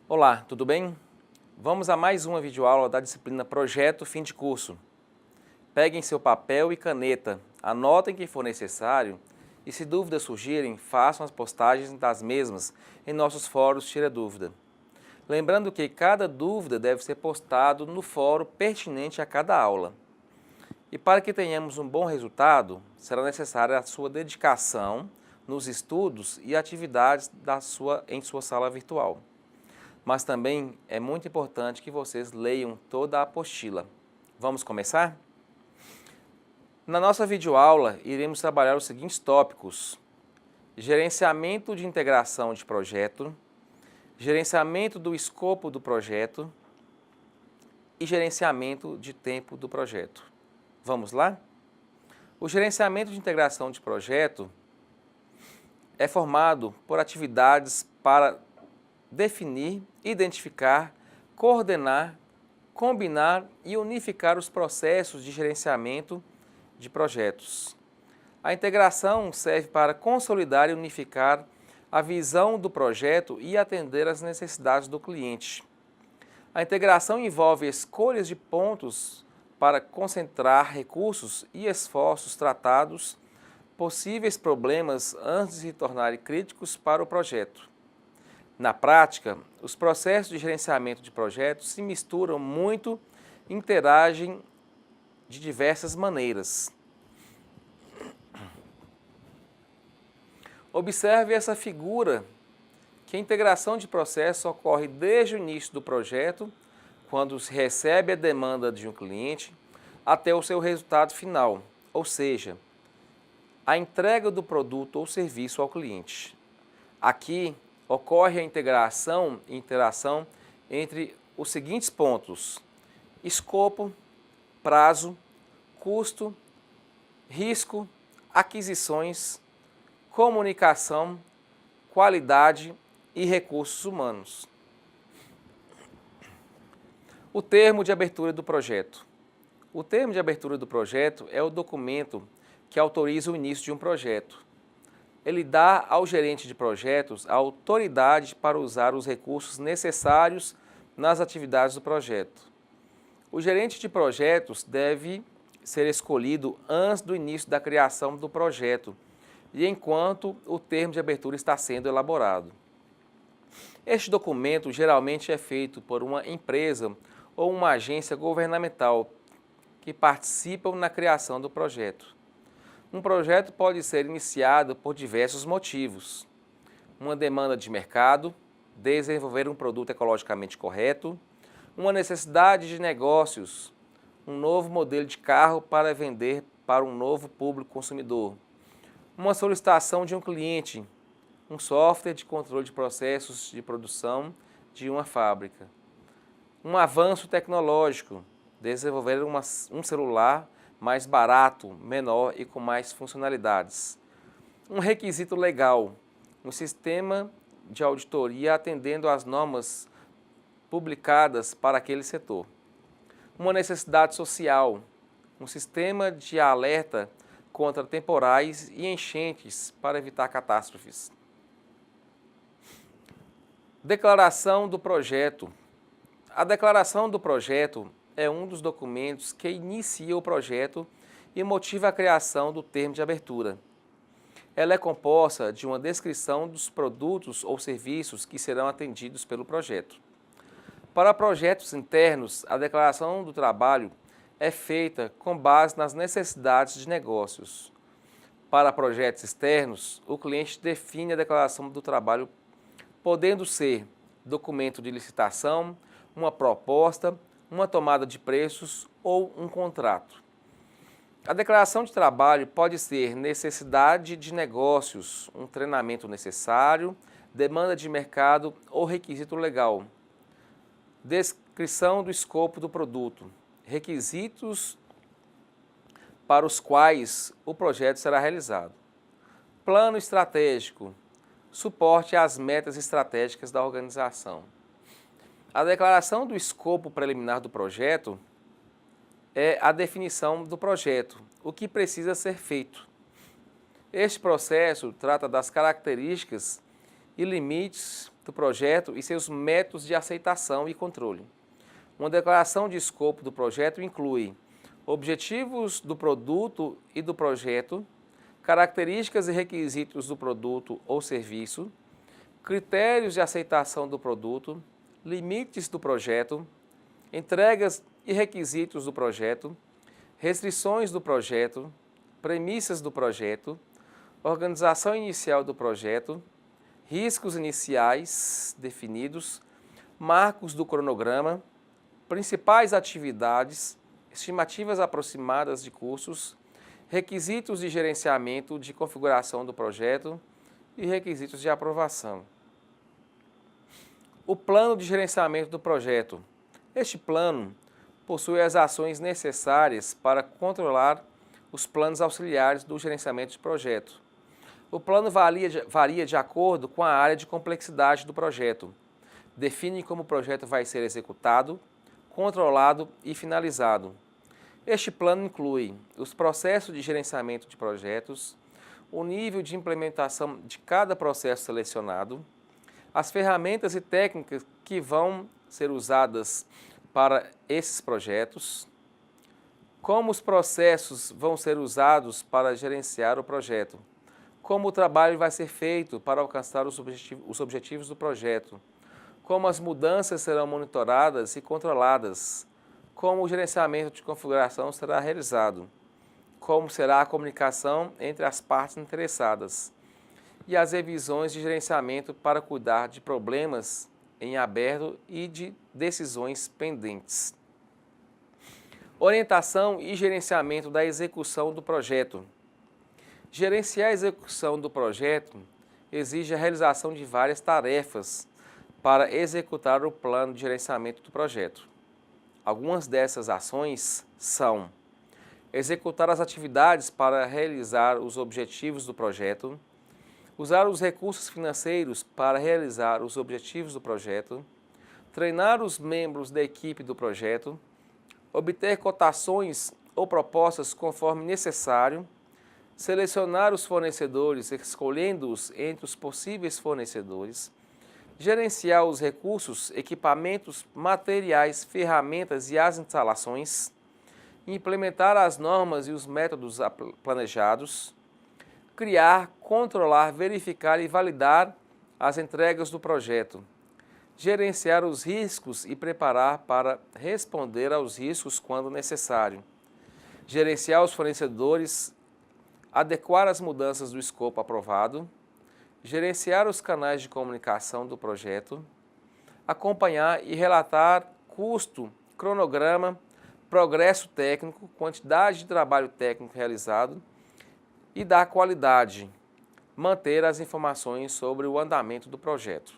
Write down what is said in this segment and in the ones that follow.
Olá, tudo bem? Vamos a mais uma videoaula da disciplina Projeto Fim de Curso. Peguem seu papel e caneta, anotem o que for necessário e, se dúvidas surgirem, façam as postagens das mesmas em nossos fóruns Tira Dúvida. Lembrando que cada dúvida deve ser postado no fórum pertinente a cada aula. E para que tenhamos um bom resultado, será necessária a sua dedicação nos estudos e atividades em sua sala virtual. Mas também é muito importante que vocês leiam toda a apostila. Vamos começar? Na nossa videoaula, iremos trabalhar os seguintes tópicos: gerenciamento de integração de projeto, gerenciamento do escopo do projeto e gerenciamento de tempo do projeto. Vamos lá? O gerenciamento de integração de projeto é formado por atividades para definir, identificar, coordenar, combinar e unificar os processos de gerenciamento de projetos. A integração serve para consolidar e unificar a visão do projeto e atender às necessidades do cliente. A integração envolve escolhas de pontos para concentrar recursos e esforços tratados possíveis problemas antes de se tornarem críticos para o projeto. Na prática, os processos de gerenciamento de projetos se misturam muito e interagem de diversas maneiras. Observe essa figura, que a integração de processos ocorre desde o início do projeto, quando se recebe a demanda de um cliente, até o seu resultado final, ou seja, a entrega do produto ou serviço ao cliente. Aqui ocorre a integração e interação entre os seguintes pontos: escopo, prazo, custo, risco, aquisições, comunicação, qualidade e recursos humanos. O termo de abertura do projeto. O termo de abertura do projeto é o documento que autoriza o início de um projeto. Ele dá ao gerente de projetos a autoridade para usar os recursos necessários nas atividades do projeto. O gerente de projetos deve ser escolhido antes do início da criação do projeto e enquanto o termo de abertura está sendo elaborado. Este documento geralmente é feito por uma empresa ou uma agência governamental que participam na criação do projeto. Um projeto pode ser iniciado por diversos motivos: uma demanda de mercado, desenvolver um produto ecologicamente correto, uma necessidade de negócios, um novo modelo de carro para vender para um novo público consumidor, uma solicitação de um cliente, um software de controle de processos de produção de uma fábrica, um avanço tecnológico, desenvolver um celular mais barato, menor e com mais funcionalidades. Um requisito legal, um sistema de auditoria atendendo às normas publicadas para aquele setor. Uma necessidade social, um sistema de alerta contra temporais e enchentes para evitar catástrofes. Declaração do projeto. A declaração do projeto é um dos documentos que inicia o projeto e motiva a criação do termo de abertura. Ela é composta de uma descrição dos produtos ou serviços que serão atendidos pelo projeto. Para projetos internos, a declaração do trabalho é feita com base nas necessidades de negócios. Para projetos externos, o cliente define a declaração do trabalho, podendo ser documento de licitação, uma proposta, uma tomada de preços ou um contrato. A declaração de trabalho pode ser necessidade de negócios, um treinamento necessário, demanda de mercado ou requisito legal. Descrição do escopo do produto, requisitos para os quais o projeto será realizado. Plano estratégico, suporte às metas estratégicas da organização. A declaração do escopo preliminar do projeto é a definição do projeto, o que precisa ser feito. Este processo trata das características e limites do projeto e seus métodos de aceitação e controle. Uma declaração de escopo do projeto inclui objetivos do produto e do projeto, características e requisitos do produto ou serviço, critérios de aceitação do produto, limites do projeto, entregas e requisitos do projeto, restrições do projeto, premissas do projeto, organização inicial do projeto, riscos iniciais definidos, marcos do cronograma, principais atividades, estimativas aproximadas de custos, requisitos de gerenciamento de configuração do projeto e requisitos de aprovação. O plano de gerenciamento do projeto. Este plano possui as ações necessárias para controlar os planos auxiliares do gerenciamento de projeto. O plano varia de acordo com a área de complexidade do projeto. Define como o projeto vai ser executado, controlado e finalizado. Este plano inclui os processos de gerenciamento de projetos, o nível de implementação de cada processo selecionado, as ferramentas e técnicas que vão ser usadas para esses projetos, como os processos vão ser usados para gerenciar o projeto, como o trabalho vai ser feito para alcançar os objetivos do projeto, como as mudanças serão monitoradas e controladas, como o gerenciamento de configuração será realizado, como será a comunicação entre as partes interessadas e as revisões de gerenciamento para cuidar de problemas em aberto e de decisões pendentes. Orientação e gerenciamento da execução do projeto. Gerenciar a execução do projeto exige a realização de várias tarefas para executar o plano de gerenciamento do projeto. Algumas dessas ações são executar as atividades para realizar os objetivos do projeto, usar os recursos financeiros para realizar os objetivos do projeto, treinar os membros da equipe do projeto, obter cotações ou propostas conforme necessário, selecionar os fornecedores, escolhendo-os entre os possíveis fornecedores, gerenciar os recursos, equipamentos, materiais, ferramentas e as instalações, implementar as normas e os métodos planejados, criar, controlar, verificar e validar as entregas do projeto, gerenciar os riscos e preparar para responder aos riscos quando necessário, gerenciar os fornecedores, adequar as mudanças do escopo aprovado, gerenciar os canais de comunicação do projeto, acompanhar e relatar custo, cronograma, progresso técnico, quantidade de trabalho técnico realizado e da qualidade, manter as informações sobre o andamento do projeto.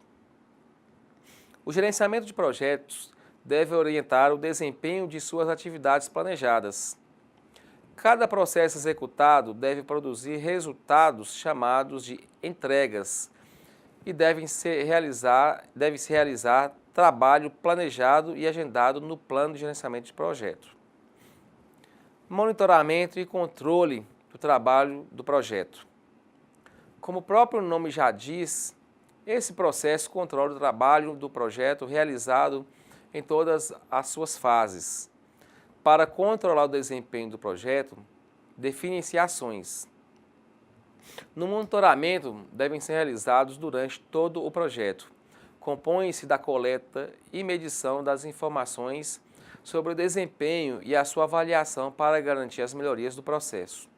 O gerenciamento de projetos deve orientar o desempenho de suas atividades planejadas. Cada processo executado deve produzir resultados chamados de entregas e deve-se realizar trabalho planejado e agendado no plano de gerenciamento de projeto. Monitoramento e controle do trabalho do projeto. Como o próprio nome já diz, esse processo controla o trabalho do projeto realizado em todas as suas fases. Para controlar o desempenho do projeto, definem-se ações. No monitoramento, devem ser realizados durante todo o projeto. Compõe-se da coleta e medição das informações sobre o desempenho e a sua avaliação para garantir as melhorias do processo.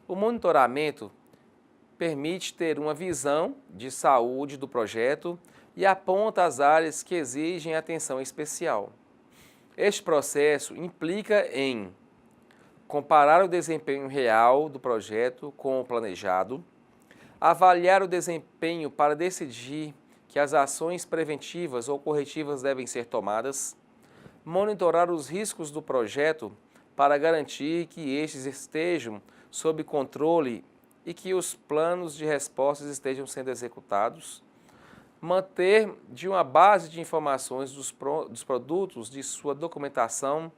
O monitoramento permite ter uma visão de saúde do projeto e aponta as áreas que exigem atenção especial. Este processo implica em comparar o desempenho real do projeto com o planejado, avaliar o desempenho para decidir que as ações preventivas ou corretivas devem ser tomadas, monitorar os riscos do projeto para garantir que estes estejam sob controle e que os planos de respostas estejam sendo executados, manter de uma base de informações dos produtos de sua documentação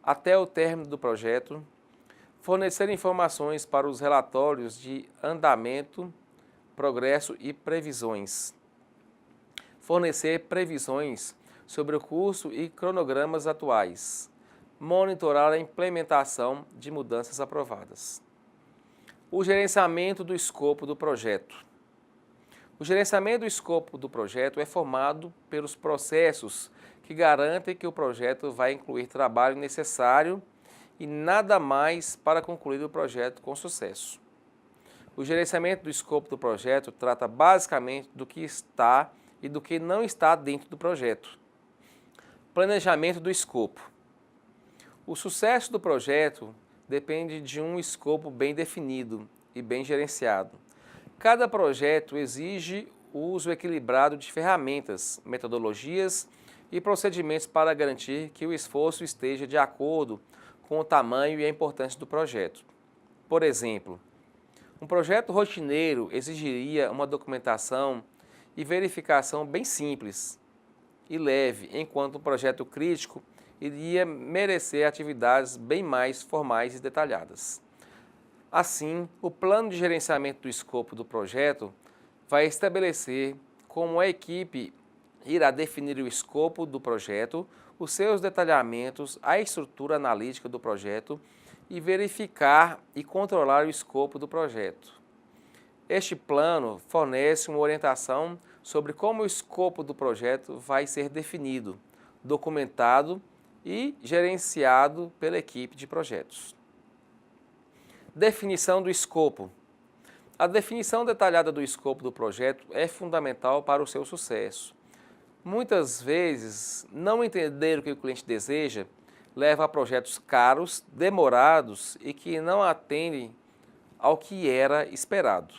até o término do projeto, fornecer informações para os relatórios de andamento, progresso e previsões. fornecer previsões sobre o curso e cronogramas atuais, monitorar a implementação de mudanças aprovadas. O gerenciamento do escopo do projeto. O gerenciamento do escopo do projeto é formado pelos processos que garantem que o projeto vai incluir trabalho necessário e nada mais para concluir o projeto com sucesso. O gerenciamento do escopo do projeto trata basicamente do que está e do que não está dentro do projeto. Planejamento do escopo. O sucesso do projeto depende de um escopo bem definido e bem gerenciado. Cada projeto exige o uso equilibrado de ferramentas, metodologias e procedimentos para garantir que o esforço esteja de acordo com o tamanho e a importância do projeto. Por exemplo, um projeto rotineiro exigiria uma documentação e verificação bem simples e leve, enquanto um projeto crítico iria merecer atividades bem mais formais e detalhadas. Assim, o plano de gerenciamento do escopo do projeto vai estabelecer como a equipe irá definir o escopo do projeto, os seus detalhamentos, a estrutura analítica do projeto e verificar e controlar o escopo do projeto. Este plano fornece uma orientação sobre como o escopo do projeto vai ser definido, documentado e gerenciado pela equipe de projetos. Definição do escopo. A definição detalhada do escopo do projeto é fundamental para o seu sucesso. Muitas vezes, não entender o que o cliente deseja leva a projetos caros, demorados e que não atendem ao que era esperado.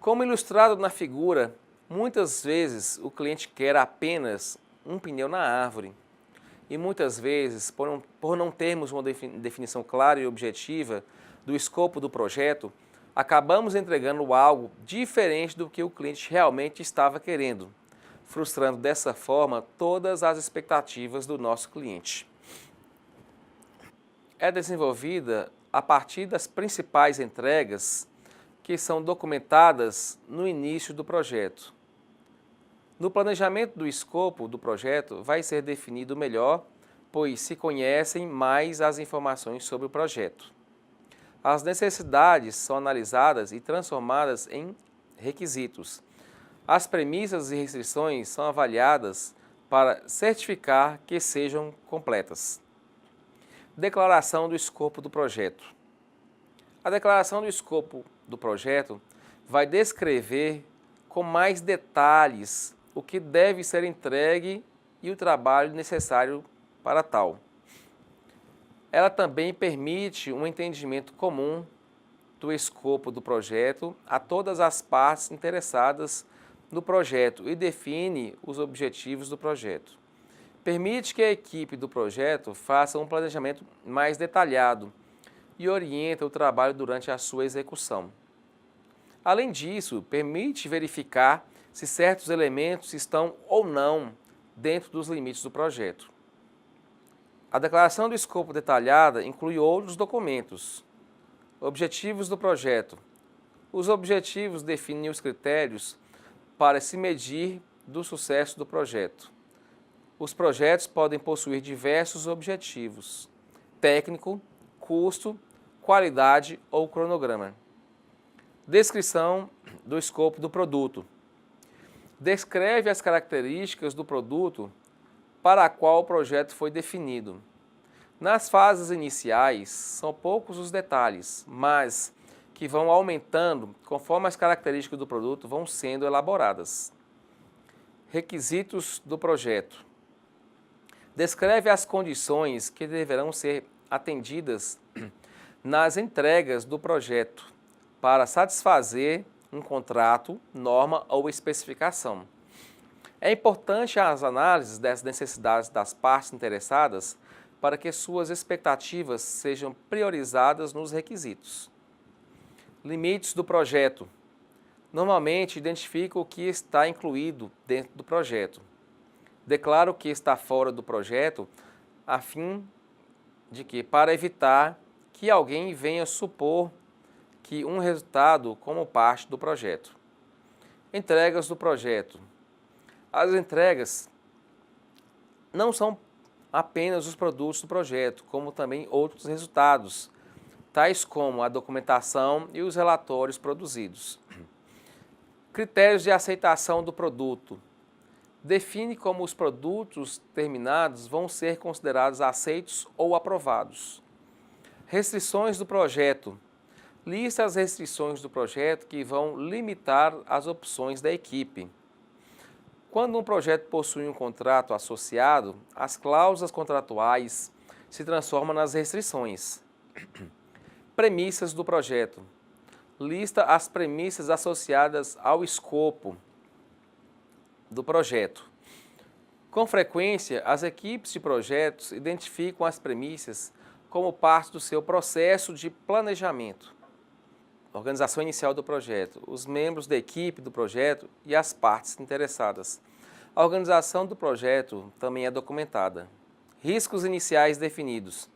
Como ilustrado na figura, muitas vezes o cliente quer apenas um pneu na árvore. E muitas vezes, por não termos uma definição clara e objetiva do escopo do projeto, acabamos entregando algo diferente do que o cliente realmente estava querendo, frustrando dessa forma todas as expectativas do nosso cliente. É desenvolvida a partir das principais entregas que são documentadas no início do projeto. No planejamento do escopo do projeto vai ser definido melhor, pois se conhecem mais as informações sobre o projeto. As necessidades são analisadas e transformadas em requisitos. As premissas e restrições são avaliadas para certificar que sejam completas. Declaração do escopo do projeto. A declaração do escopo do projeto vai descrever com mais detalhes o que deve ser entregue e o trabalho necessário para tal. Ela também permite um entendimento comum do escopo do projeto a todas as partes interessadas no projeto e define os objetivos do projeto. Permite que a equipe do projeto faça um planejamento mais detalhado e orienta o trabalho durante a sua execução. Além disso, permite verificar se certos elementos estão ou não dentro dos limites do projeto. A declaração do escopo detalhada inclui outros documentos. Objetivos do projeto. Os objetivos definem os critérios para se medir do sucesso do projeto. Os projetos podem possuir diversos objetivos: técnico, custo, qualidade ou cronograma. Descrição do escopo do produto. Descreve as características do produto para a qual o projeto foi definido. Nas fases iniciais, são poucos os detalhes, mas que vão aumentando conforme as características do produto vão sendo elaboradas. Requisitos do projeto. Descreve as condições que deverão ser atendidas nas entregas do projeto para satisfazer um contrato, norma ou especificação. É importante as análises das necessidades das partes interessadas para que suas expectativas sejam priorizadas nos requisitos. Limites do projeto. Normalmente identifica o que está incluído dentro do projeto. Declara o que está fora do projeto a fim de que, para evitar que alguém venha supor que um resultado como parte do projeto. Entregas do projeto. As entregas não são apenas os produtos do projeto, como também outros resultados, tais como a documentação e os relatórios produzidos. Critérios de aceitação do produto. Define como os produtos terminados vão ser considerados aceitos ou aprovados. Restrições do projeto. Lista as restrições do projeto que vão limitar as opções da equipe. Quando um projeto possui um contrato associado, as cláusulas contratuais se transformam nas restrições. Premissas do projeto. Lista as premissas associadas ao escopo do projeto. Com frequência, as equipes de projetos identificam as premissas como parte do seu processo de planejamento. Organização inicial do projeto, os membros da equipe do projeto e as partes interessadas. A organização do projeto também é documentada. Riscos iniciais definidos.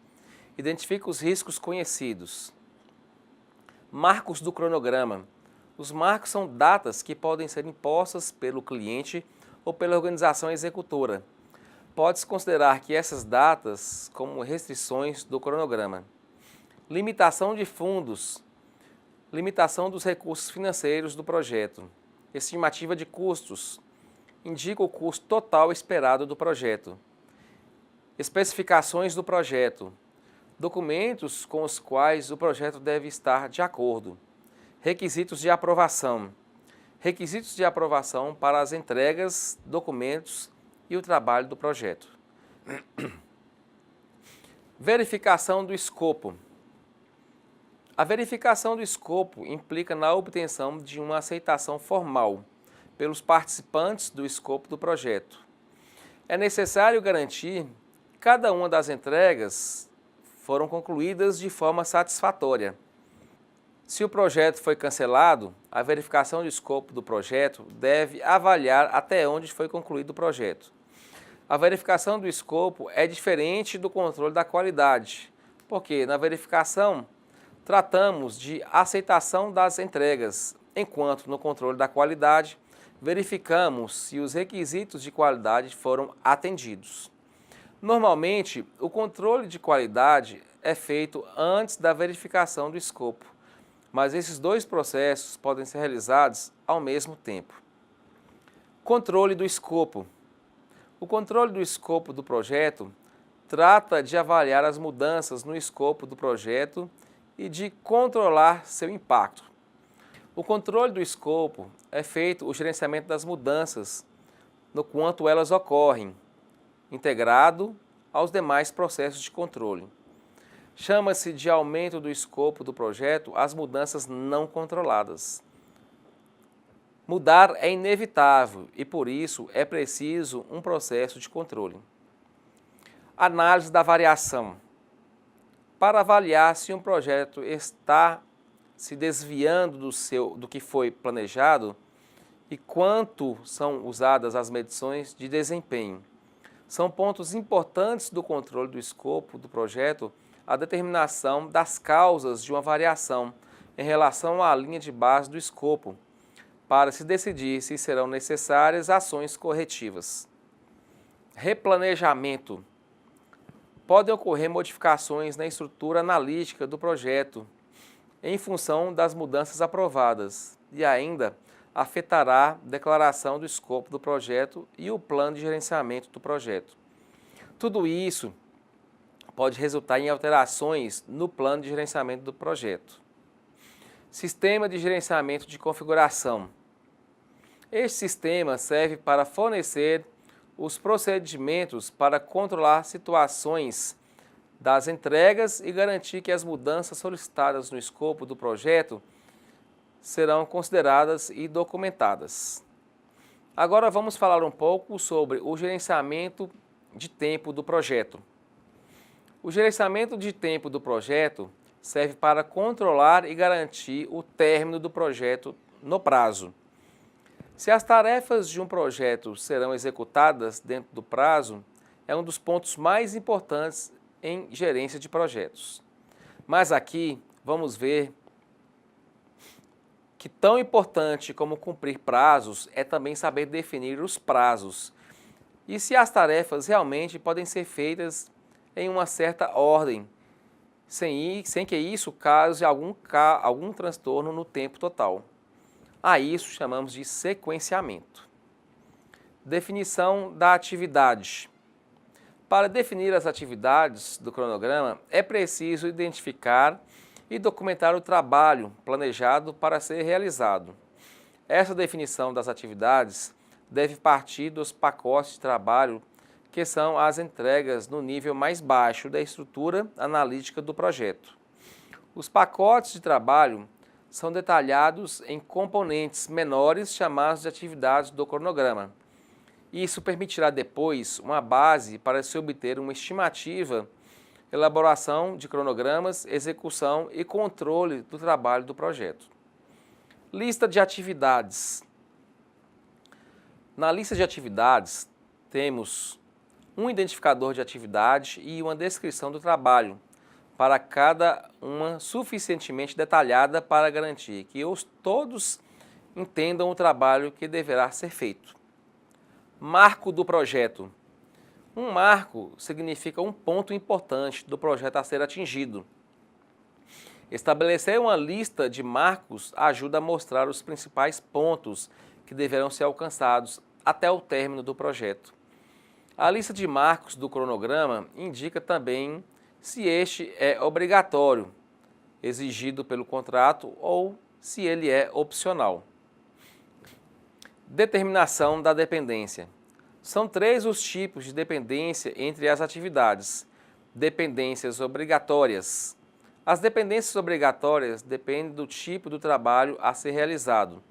Identifica os riscos conhecidos. Marcos do cronograma. Os marcos são datas que podem ser impostas pelo cliente ou pela organização executora. Pode-se considerar que essas datas como restrições do cronograma. Limitação de fundos. Limitação dos recursos financeiros do projeto. Estimativa de custos. Indica o custo total esperado do projeto. Especificações do projeto. Documentos com os quais o projeto deve estar de acordo. Requisitos de aprovação. Requisitos de aprovação para as entregas, documentos e o trabalho do projeto. Verificação do escopo. A verificação do escopo implica na obtenção de uma aceitação formal pelos participantes do escopo do projeto. É necessário garantir que cada uma das entregas foram concluídas de forma satisfatória. Se o projeto foi cancelado, a verificação do escopo do projeto deve avaliar até onde foi concluído o projeto. A verificação do escopo é diferente do controle da qualidade, porque na verificação tratamos de aceitação das entregas, enquanto no controle da qualidade verificamos se os requisitos de qualidade foram atendidos. Normalmente, o controle de qualidade é feito antes da verificação do escopo, mas esses dois processos podem ser realizados ao mesmo tempo. Controle do escopo. O controle do escopo do projeto trata de avaliar as mudanças no escopo do projeto e de controlar seu impacto. O controle do escopo é feito o gerenciamento das mudanças, no quanto elas ocorrem, integrado aos demais processos de controle. Chama-se de aumento do escopo do projeto as mudanças não controladas. Mudar é inevitável e, por isso, é preciso um processo de controle. Análise da variação. Para avaliar se um projeto está se desviando do que foi planejado e quanto são usadas as medições de desempenho. São pontos importantes do controle do escopo do projeto a determinação das causas de uma variação em relação à linha de base do escopo, para se decidir se serão necessárias ações corretivas. Replanejamento. Podem ocorrer modificações na estrutura analítica do projeto em função das mudanças aprovadas e ainda afetará a declaração do escopo do projeto e o plano de gerenciamento do projeto. Tudo isso pode resultar em alterações no plano de gerenciamento do projeto. Sistema de gerenciamento de configuração. Este sistema serve para fornecer os procedimentos para controlar situações das entregas e garantir que as mudanças solicitadas no escopo do projeto serão consideradas e documentadas. Agora vamos falar um pouco sobre o gerenciamento de tempo do projeto. O gerenciamento de tempo do projeto serve para controlar e garantir o término do projeto no prazo. Se as tarefas de um projeto serão executadas dentro do prazo, é um dos pontos mais importantes em gerência de projetos. Mas aqui vamos ver que tão importante como cumprir prazos é também saber definir os prazos e se as tarefas realmente podem ser feitas em uma certa ordem, sem que isso cause algum transtorno no tempo total. A isso chamamos de sequenciamento. Definição da atividade. Para definir as atividades do cronograma, é preciso identificar e documentar o trabalho planejado para ser realizado. Essa definição das atividades deve partir dos pacotes de trabalho, que são as entregas no nível mais baixo da estrutura analítica do projeto. Os pacotes de trabalho são detalhados em componentes menores chamados de atividades do cronograma. Isso permitirá depois uma base para se obter uma estimativa, elaboração de cronogramas, execução e controle do trabalho do projeto. Lista de atividades. Na lista de atividades, temos um identificador de atividade e uma descrição do trabalho, para cada uma suficientemente detalhada para garantir que todos entendam o trabalho que deverá ser feito. Marco do projeto. Um marco significa um ponto importante do projeto a ser atingido. Estabelecer uma lista de marcos ajuda a mostrar os principais pontos que deverão ser alcançados até o término do projeto. A lista de marcos do cronograma indica também se este é obrigatório, exigido pelo contrato, ou se ele é opcional. Determinação da dependência. São 3 os tipos de dependência entre as atividades. Dependências obrigatórias. As dependências obrigatórias dependem do tipo do trabalho a ser realizado.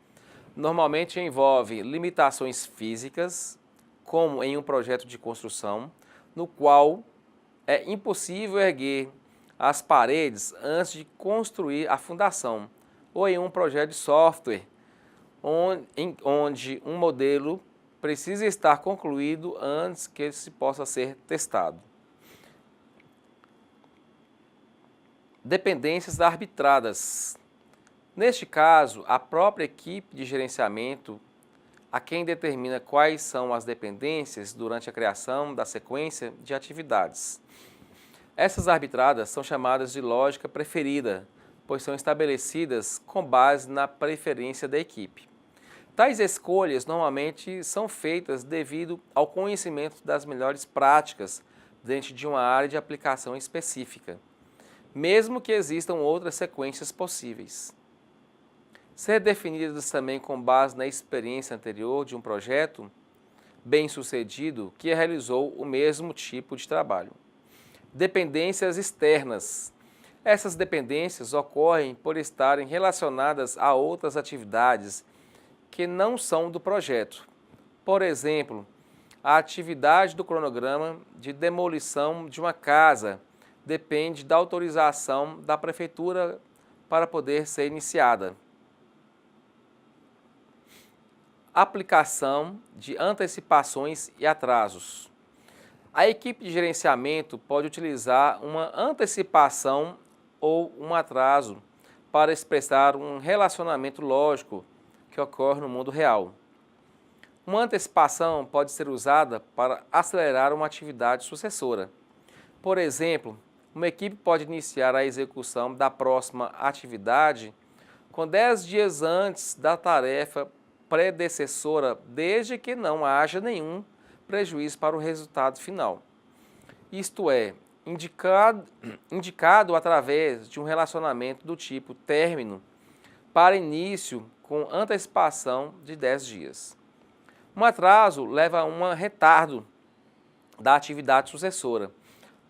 Normalmente envolve limitações físicas, como em um projeto de construção, no qual é impossível erguer as paredes antes de construir a fundação, ou em um projeto de software, onde um modelo precisa estar concluído antes que ele possa ser testado. Dependências arbitradas. Neste caso, a própria equipe de gerenciamento a quem determina quais são as dependências durante a criação da sequência de atividades. Essas arbitradas são chamadas de lógica preferida, pois são estabelecidas com base na preferência da equipe. Tais escolhas normalmente são feitas devido ao conhecimento das melhores práticas dentro de uma área de aplicação específica, mesmo que existam outras sequências possíveis. Ser definidas também com base na experiência anterior de um projeto bem-sucedido que realizou o mesmo tipo de trabalho. Dependências externas. Essas dependências ocorrem por estarem relacionadas a outras atividades que não são do projeto. Por exemplo, a atividade do cronograma de demolição de uma casa depende da autorização da prefeitura para poder ser iniciada. Aplicação de antecipações e atrasos. A equipe de gerenciamento pode utilizar uma antecipação ou um atraso para expressar um relacionamento lógico que ocorre no mundo real. Uma antecipação pode ser usada para acelerar uma atividade sucessora. Por exemplo, uma equipe pode iniciar a execução da próxima atividade com 10 dias antes da tarefa predecessora, desde que não haja nenhum prejuízo para o resultado final. Isto é, indicado através de um relacionamento do tipo término para início com antecipação de 10 dias. Um atraso leva a um retardo da atividade sucessora.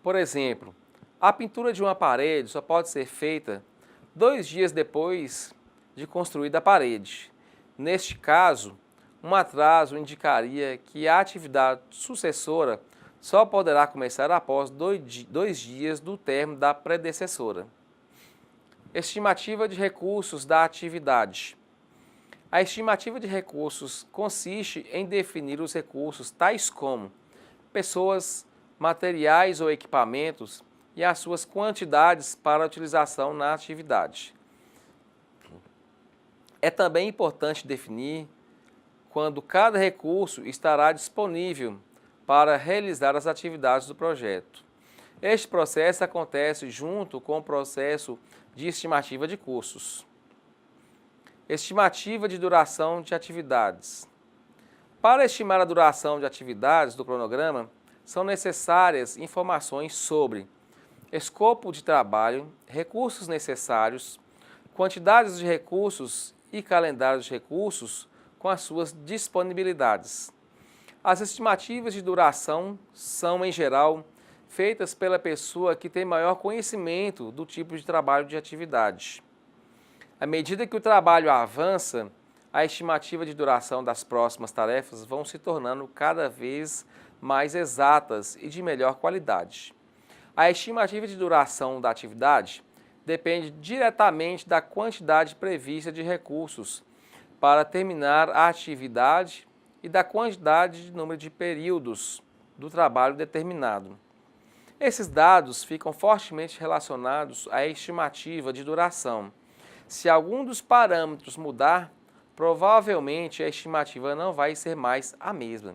Por exemplo, a pintura de uma parede só pode ser feita 2 dias depois de construída a parede. Neste caso, um atraso indicaria que a atividade sucessora só poderá começar após 2 dias do término da predecessora. Estimativa de recursos da atividade. A estimativa de recursos consiste em definir os recursos tais como pessoas, materiais ou equipamentos e as suas quantidades para utilização na atividade. É também importante definir quando cada recurso estará disponível para realizar as atividades do projeto. Este processo acontece junto com o processo de estimativa de custos. Estimativa de duração de atividades. Para estimar a duração de atividades do cronograma, são necessárias informações sobre escopo de trabalho, recursos necessários, quantidades de recursos e calendários de recursos com as suas disponibilidades. As estimativas de duração são, em geral, feitas pela pessoa que tem maior conhecimento do tipo de trabalho de atividade. À medida que o trabalho avança, a estimativa de duração das próximas tarefas vão se tornando cada vez mais exatas e de melhor qualidade. A estimativa de duração da atividade depende diretamente da quantidade prevista de recursos para terminar a atividade e da quantidade de número de períodos do trabalho determinado. Esses dados ficam fortemente relacionados à estimativa de duração. Se algum dos parâmetros mudar, provavelmente a estimativa não vai ser mais a mesma.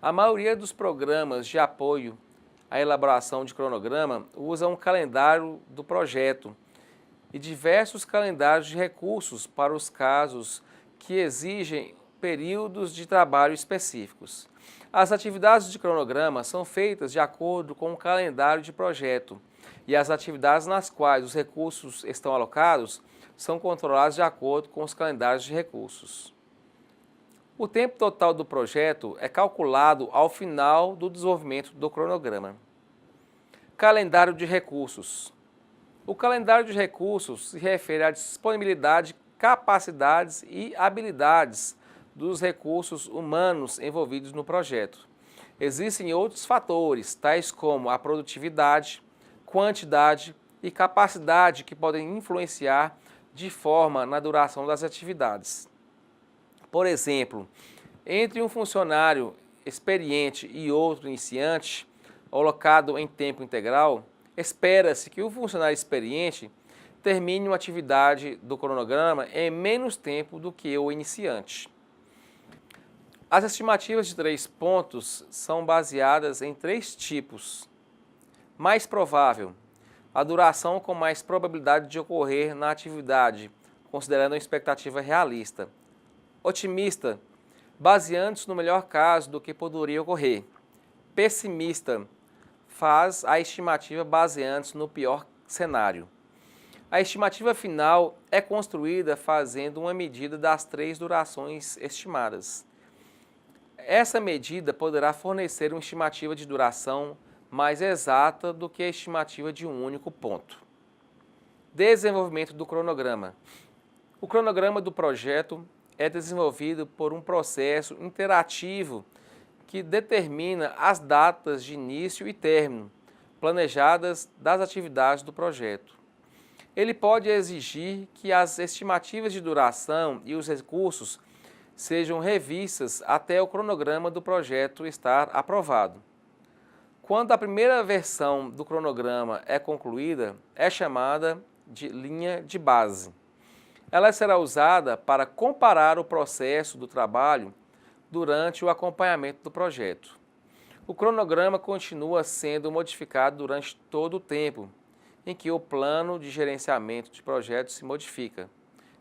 A maioria dos programas de apoio à elaboração de cronograma usa um calendário do projeto e diversos calendários de recursos para os casos que exigem períodos de trabalho específicos. As atividades de cronograma são feitas de acordo com o calendário de projeto e as atividades nas quais os recursos estão alocados são controladas de acordo com os calendários de recursos. O tempo total do projeto é calculado ao final do desenvolvimento do cronograma. Calendário de recursos. O calendário de recursos se refere à disponibilidade, capacidades e habilidades dos recursos humanos envolvidos no projeto. Existem outros fatores, tais como a produtividade, quantidade e capacidade que podem influenciar de forma na duração das atividades. Por exemplo, entre um funcionário experiente e outro iniciante, alocado em tempo integral, espera-se que o funcionário experiente termine uma atividade do cronograma em menos tempo do que o iniciante. As estimativas de 3 pontos são baseadas em 3 tipos. Mais provável, a duração com mais probabilidade de ocorrer na atividade, considerando a expectativa realista. Otimista, baseando-se no melhor caso do que poderia ocorrer. Pessimista, faz a estimativa baseando-se no pior cenário. A estimativa final é construída fazendo uma medida das 3 durações estimadas. Essa medida poderá fornecer uma estimativa de duração mais exata do que a estimativa de um único ponto. Desenvolvimento do cronograma. O cronograma do projeto é desenvolvido por um processo interativo que determina as datas de início e término planejadas das atividades do projeto. Ele pode exigir que as estimativas de duração e os recursos sejam revistas até o cronograma do projeto estar aprovado. Quando a primeira versão do cronograma é concluída, é chamada de linha de base. Ela será usada para comparar o processo do trabalho durante o acompanhamento do projeto. O cronograma continua sendo modificado durante todo o tempo em que o plano de gerenciamento de projetos se modifica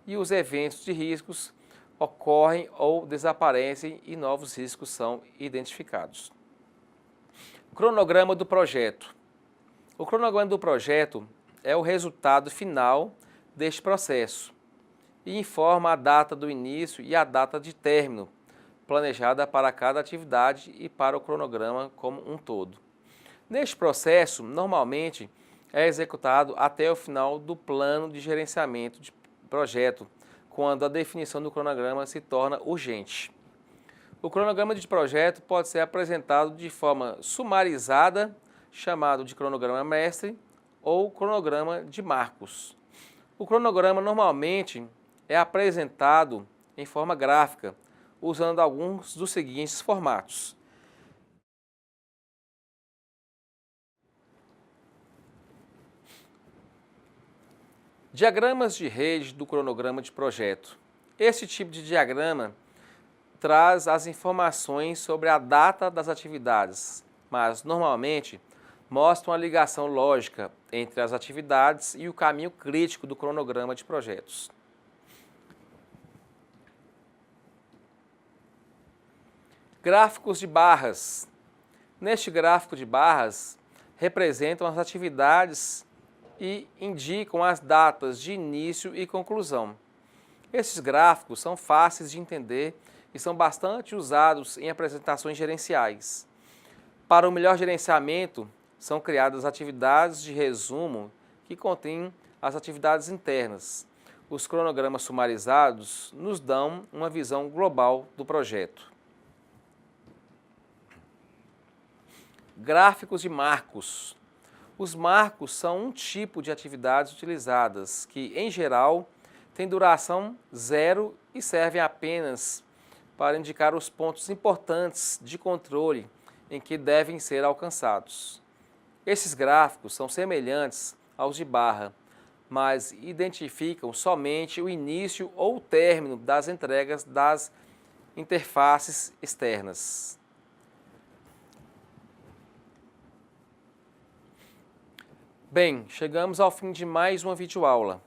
e os eventos de riscos ocorrem ou desaparecem e novos riscos são identificados. Cronograma do projeto. O cronograma do projeto é o resultado final deste processo e informa a data do início e a data de término planejada para cada atividade e para o cronograma como um todo. Neste processo, normalmente, é executado até o final do plano de gerenciamento de projeto, quando a definição do cronograma se torna urgente. O cronograma de projeto pode ser apresentado de forma sumarizada, chamado de cronograma mestre, ou cronograma de marcos. O cronograma normalmente é apresentado em forma gráfica, usando alguns dos seguintes formatos. Diagramas de rede do cronograma de projeto. Este tipo de diagrama traz as informações sobre a data das atividades, mas normalmente mostra uma ligação lógica entre as atividades e o caminho crítico do cronograma de projetos. Gráficos de barras. Neste gráfico de barras, representam as atividades e indicam as datas de início e conclusão. Esses gráficos são fáceis de entender e são bastante usados em apresentações gerenciais. Para o melhor gerenciamento, são criadas atividades de resumo que contêm as atividades internas. Os cronogramas sumarizados nos dão uma visão global do projeto. Gráficos de marcos. Os marcos são um tipo de atividades utilizadas que, em geral, têm duração zero e servem apenas para indicar os pontos importantes de controle em que devem ser alcançados. Esses gráficos são semelhantes aos de barra, mas identificam somente o início ou o término das entregas das interfaces externas. Bem, chegamos ao fim de mais uma videoaula,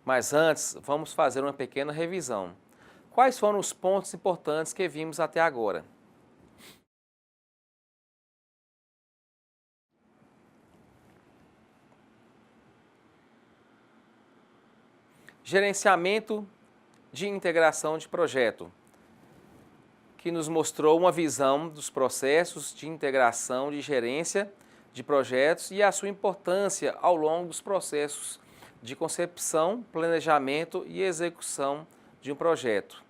mas antes vamos fazer uma pequena revisão. Quais foram os pontos importantes que vimos até agora? Gerenciamento de integração de projeto, que nos mostrou uma visão dos processos de integração de gerência de projetos e a sua importância ao longo dos processos de concepção, planejamento e execução de um projeto.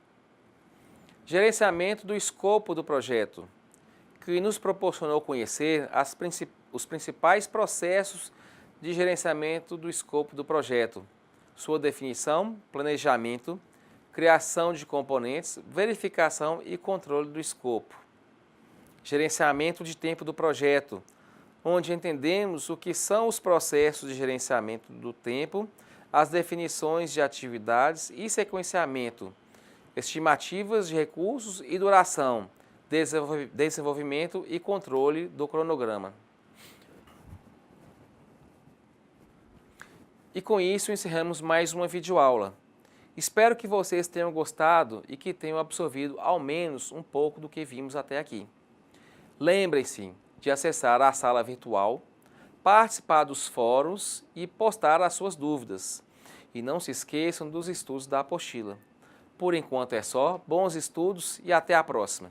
Gerenciamento do escopo do projeto, que nos proporcionou conhecer os principais processos de gerenciamento do escopo do projeto, sua definição, planejamento, criação de componentes, verificação e controle do escopo. Gerenciamento de tempo do projeto, onde entendemos o que são os processos de gerenciamento do tempo, as definições de atividades e sequenciamento, estimativas de recursos e duração, desenvolvimento e controle do cronograma. E com isso encerramos mais uma videoaula. Espero que vocês tenham gostado e que tenham absorvido ao menos um pouco do que vimos até aqui. Lembrem-se de acessar a sala virtual, participar dos fóruns e postar as suas dúvidas. E não se esqueçam dos estudos da apostila. Por enquanto é só, bons estudos e até a próxima!